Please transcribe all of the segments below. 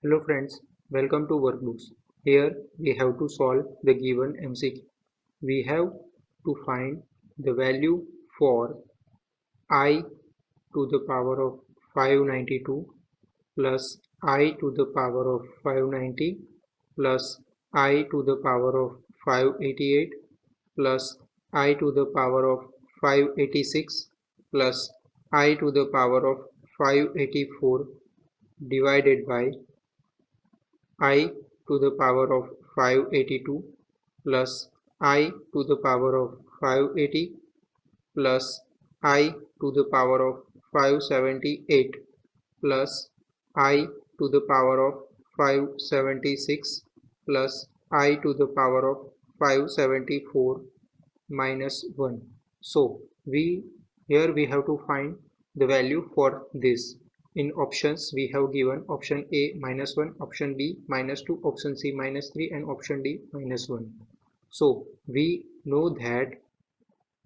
Hello friends, welcome to Workbooks. Here we have to solve the given MCQ. We have to find the value for I to the power of 592 plus I to the power of 590 plus I to the power of 588 plus I to the power of 586 plus I to the power of 584 divided by I to the power of 582 plus I to the power of 580 plus I to the power of 578 plus I to the power of 576 plus I to the power of 574 minus 1. So we have to find the value for this. In options we have given option A -1, option B -2, option C -3 and option D -1. So we know that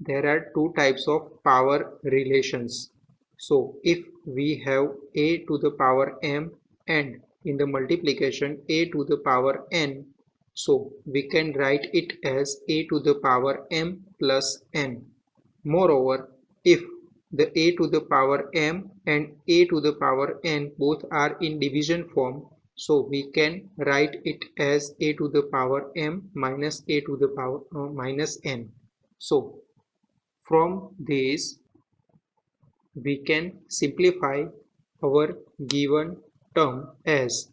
there are two types of power relations. So if we have a to the power m and in the multiplication a to the power n, so we can write it as a to the power m plus n. Moreover, if the a to the power m and a to the power n both are in division form, so we can write it as a to the power m minus a to the power minus n. So from this we can simplify our given term as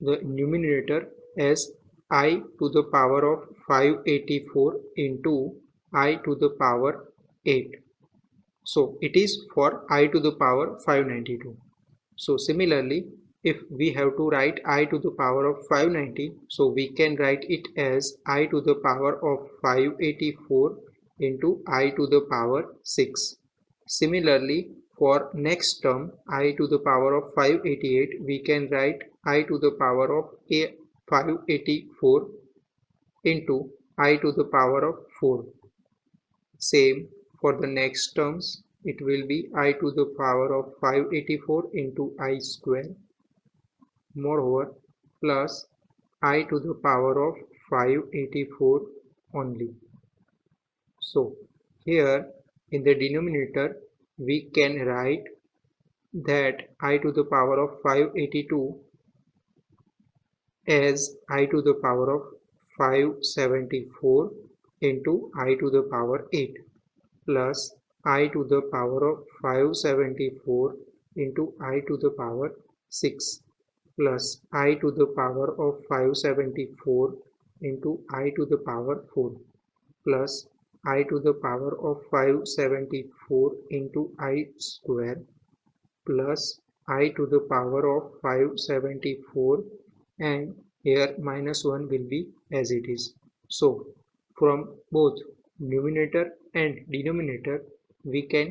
the numerator as I to the power of 584 into I to the power 8. So it is for I to the power 592. So similarly, if we have to write I to the power of 590, so we can write it as I to the power of 584 into I to the power 6. Similarly, for next term I to the power of 588, we can write I to the power of 584 into I to the power of 4. Same for the next terms, it will be I to the power of 584 into I square, moreover, plus I to the power of 584 only. So here in the denominator we can write that I to the power of 582 as I to the power of 574 into I to the power 8 plus I to the power of 574 into I to the power 6 plus I to the power of 574 into I to the power 4 plus I to the power of 574 into I square plus I to the power of 574, and here -1 will be as it is. So from both numerator and denominator we can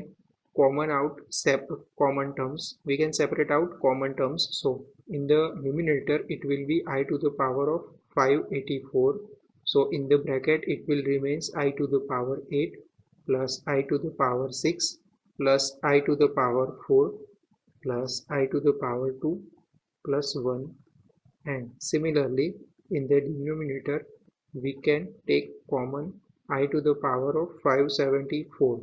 we can separate out common terms. So in the numerator it will be I to the power of 584, so in the bracket it will remains I to the power 8 plus I to the power 6 plus I to the power 4 plus I to the power 2 plus 1, and similarly in the denominator we can take common I to the power of 574.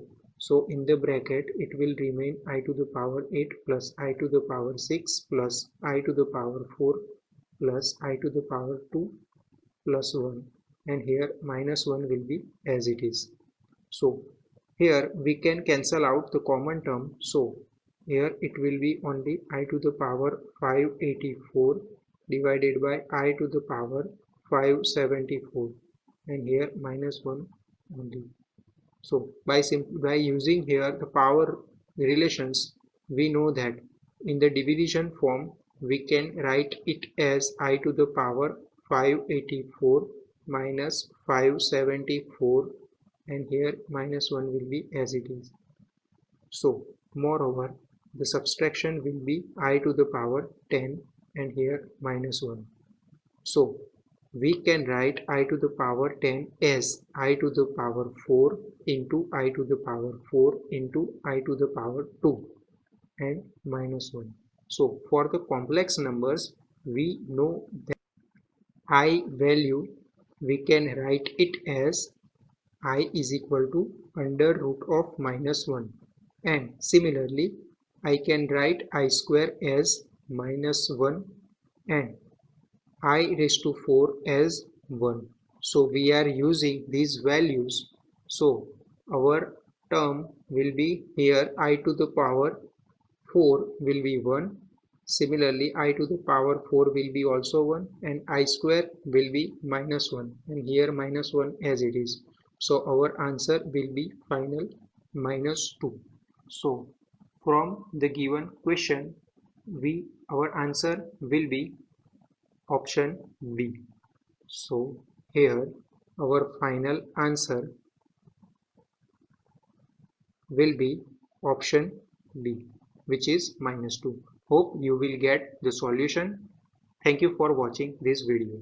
So in the bracket it will remain I to the power 8 plus I to the power 6 plus I to the power 4 plus I to the power 2 plus 1, and here -1 will be as it is. So here we can cancel out the common term, so here it will be only I to the power 584 divided by I to the power 574, and here -1 only. So by using here the power relations, we know that in the division form we can write it as I to the power 584 minus 574, and here -1 will be as it is. So moreover the subtraction will be I to the power 10 and here -1. So we can write I to the power 10 as I to the power 4 into I to the power 4 into I to the power 2 and -1. So for the complex numbers we know that I value, we can write it as I is equal to under root of minus 1, and similarly I can write I square as minus 1 and I raised to 4 as 1. So we are using these values. So our term will be here I to the power 4 will be 1. Similarly, I to the power 4 will be also 1 and I square will be minus 1 and here minus 1 as it is. So our answer will be final minus 2. So from the given question, our answer will be option B. So here our final answer will be option B, which is minus 2. Hope you will get the solution. Thank you for watching this video.